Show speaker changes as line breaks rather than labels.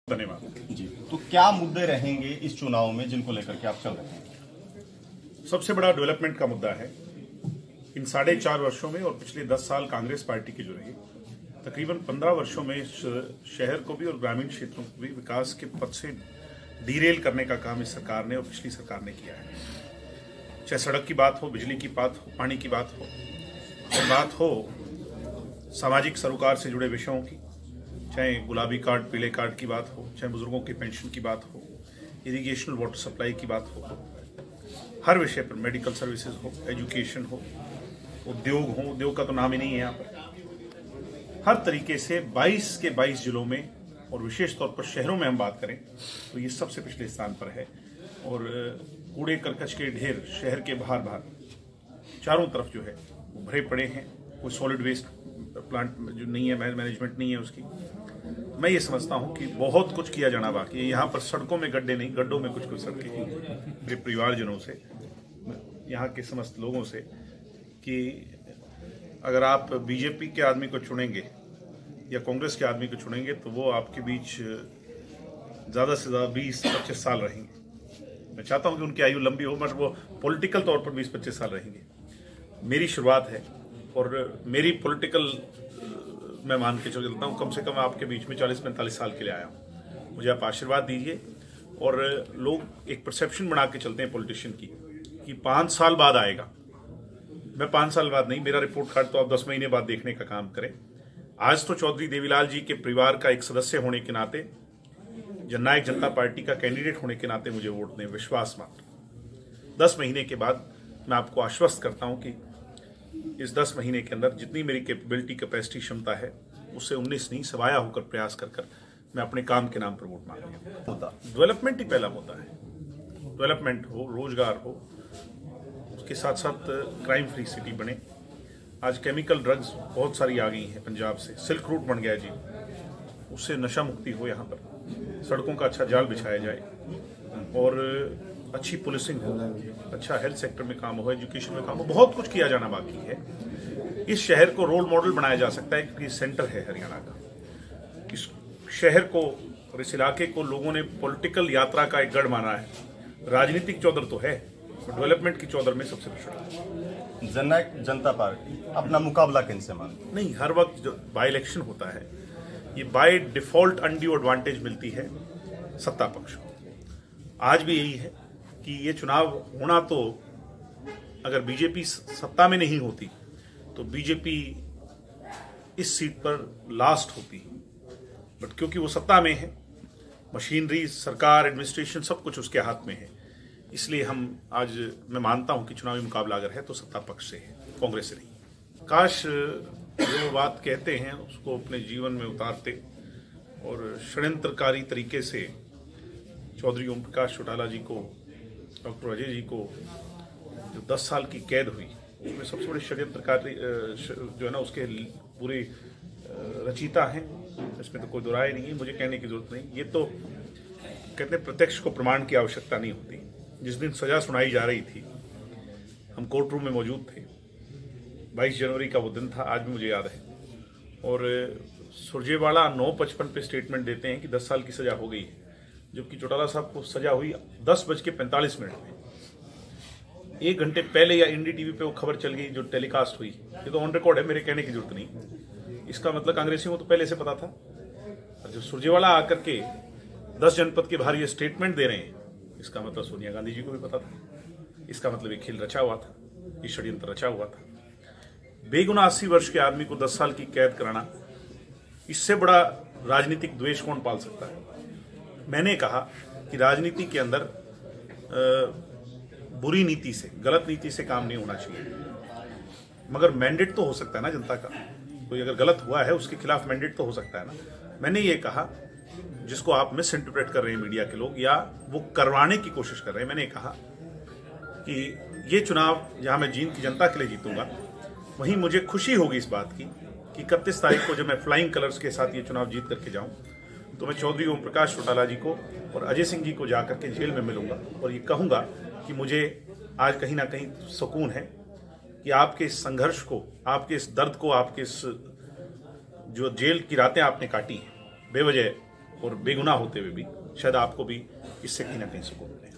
धन्यवाद
जी। तो क्या मुद्दे रहेंगे इस चुनाव में जिनको लेकर के आप चल रहे हैं?
सबसे बड़ा डेवलपमेंट का मुद्दा है। इन 4.5 वर्षों में और पिछले 10 साल कांग्रेस पार्टी के जो रहे, तकरीबन 15 वर्षों में शहर को भी और ग्रामीण क्षेत्रों को भी विकास के पथ से डीरेल करने का काम इस सरकार ने और पिछली सरकार ने किया है। चाहे सड़क की बात हो, बिजली की बात हो, पानी की बात हो, चाहे बात हो सामाजिक सरोकार से जुड़े विषयों की, चाहे गुलाबी कार्ड पीले कार्ड की बात हो, चाहे बुजुर्गों की पेंशन की बात हो, इरिगेशनल वाटर सप्लाई की बात हो, हर विषय पर, मेडिकल सर्विसेज हो, एजुकेशन हो, उद्योग का तो नाम ही नहीं है यहाँ पर। हर तरीके से 22 के 22 जिलों में और विशेष तौर पर शहरों में हम बात करें तो ये सबसे पिछले स्थान पर है। और कूड़े करकच के ढेर शहर के बाहर चारों तरफ जो है वो भरे पड़े हैं। कोई सॉलिड वेस्ट प्लांट जो नहीं है, मैनेजमेंट नहीं है उसकी। मैं ये समझता हूँ कि बहुत कुछ किया जाना बाकी है। यहाँ पर सड़कों में गड्ढे नहीं, गड्ढों में कुछ सड़कें हैं। मेरे परिवारजनों से, यहाँ के समस्त लोगों से, कि अगर आप बीजेपी के आदमी को चुनेंगे या कांग्रेस के आदमी को चुनेंगे तो वो आपके बीच ज़्यादा से ज़्यादा 20-25 साल रहेंगे। मैं चाहता हूँ कि उनकी आयु लंबी हो, मगर वो पॉलिटिकल तौर पर 20-25 साल रहेंगे। मेरी शुरुआत है और मेरी पॉलिटिकल मैं मान के चलता हूँ, कम से कम आपके बीच में 40-45 साल के लिए आया हूँ। मुझे आप आशीर्वाद दीजिए। और लोग एक परसेप्शन बना के चलते हैं पॉलिटिशियन की कि 5 साल बाद आएगा। मैं 5 साल बाद नहीं, मेरा रिपोर्ट कार्ड तो आप 10 महीने बाद देखने का काम करें। आज तो चौधरी देवीलाल जी के परिवार का एक सदस्य होने के नाते, जननायक जनता पार्टी का कैंडिडेट होने के नाते मुझे वोट दें, विश्वास मात्र। 10 महीने के बाद मैं आपको आश्वस्त करता हूं कि इस 10 महीने के अंदर जितनी मेरी कैपेबिलिटी, कैपेसिटी, क्षमता है, उससे 19 नहीं, सवाया होकर प्रयास कर मैं अपने काम के नाम पर वोट मांगूंगा। डेवलपमेंट ही पहला मुद्दा है। डेवलपमेंट हो, रोजगार हो, उसके साथ साथ क्राइम फ्री सिटी बने। आज केमिकल ड्रग्स बहुत सारी आ गई हैं पंजाब से, सिल्क रूट बन गया जी, उससे नशा मुक्ति हो। यहाँ पर सड़कों का अच्छा जाल बिछाया जाए और अच्छी पुलिसिंग हो, अच्छा हेल्थ सेक्टर में काम हो, एजुकेशन में काम हो। बहुत कुछ किया जाना बाकी है। इस शहर को रोल मॉडल बनाया जा सकता है क्योंकि सेंटर है हरियाणा का। इस शहर को और इस इलाके को लोगों ने पॉलिटिकल यात्रा का एक गढ़ माना है। राजनीतिक चौधर तो है, डेवलपमेंट की चौधर में सबसे पिछड़ा।
जननायक जनता पार्टी अपना मुकाबला किनसे मानती?
नहीं, हर वक्त जो बाई इलेक्शन होता है, ये बाय डिफॉल्ट अनड्यू एडवांटेज मिलती है सत्ता पक्ष को। आज भी यही है कि ये चुनाव होना, तो अगर बीजेपी सत्ता में नहीं होती तो बीजेपी इस सीट पर लास्ट होती, बट क्योंकि वो सत्ता में है, मशीनरी, सरकार, एडमिनिस्ट्रेशन सब कुछ उसके हाथ में है, इसलिए मैं मानता हूं कि चुनावी मुकाबला अगर है तो सत्ता पक्ष से है, कांग्रेस से नहीं। काश जो बात कहते हैं उसको अपने जीवन में उतारते और षड्यंत्रकारी तरीके से चौधरी ओम प्रकाश चौटाला जी को, डॉक्टर अजय जी को जो 10 साल की कैद हुई, उसमें सबसे बड़े षड्यंत्रकारी जो है ना, उसके पूरे रचयिता हैं, इसमें तो कोई दुराय नहीं है, मुझे कहने की जरूरत नहीं। ये तो कहते हैं प्रत्यक्ष को प्रमाण की आवश्यकता नहीं होती। जिस दिन सजा सुनाई जा रही थी, हम कोर्ट रूम में मौजूद थे। 22 जनवरी का वो दिन था, आज भी मुझे याद है। और सुरजेवाला 9:55 पे स्टेटमेंट देते हैं कि 10 साल की सजा हो गई है, जबकि चौटाला साहब को सजा हुई 10:45 में। 1 घंटे पहले या एनडीटीवी पे वो खबर चल गई जो टेलीकास्ट हुई। ये तो ऑन रिकॉर्ड है, मेरे कहने की जरूरत नहीं। इसका मतलब कांग्रेसियों को तो पहले से पता था। और जो सुरजेवाला आकर के 10 जनपद के बाहर ये स्टेटमेंट दे रहे हैं, इसका मतलब सोनिया गांधी जी को भी पता था। इसका मतलब ये खेल रचा हुआ था, ये षड्यंत्र रचा हुआ था। बेगुनाह 80 वर्ष के आदमी को 10 साल की कैद कराना, इससे बड़ा राजनीतिक द्वेष कौन पाल सकता है? मैंने कहा कि राजनीति के अंदर बुरी नीति से, गलत नीति से काम नहीं होना चाहिए। मगर मैंडेट तो हो सकता है ना जनता का। कोई अगर गलत हुआ है उसके खिलाफ मैंडेट तो हो सकता है ना। मैंने ये कहा, जिसको आप मिस इंटरप्रेट कर रहे हैं मीडिया के लोग, या वो करवाने की कोशिश कर रहे हैं, मैंने कहा कि ये चुनाव जहां मैं जींद की जनता के लिए जीतूंगा, वहीं मुझे खुशी होगी इस बात की कि 31 तारीख को जब मैं फ्लाइंग कलर्स के साथ ये चुनाव जीत करके जाऊं, तो मैं चौधरी ओम प्रकाश चौटाला जी को और अजय सिंह जी को जाकर के जेल में मिलूंगा और ये कहूंगा कि मुझे आज कहीं ना कहीं सुकून है कि आपके इस संघर्ष को, आपके इस दर्द को, आपके इस जो जेल की रातें आपने काटी हैं बेवजह और बेगुनाह होते हुए भी, शायद आपको भी इससे कहीं ना कहीं सुकून मिलेगा।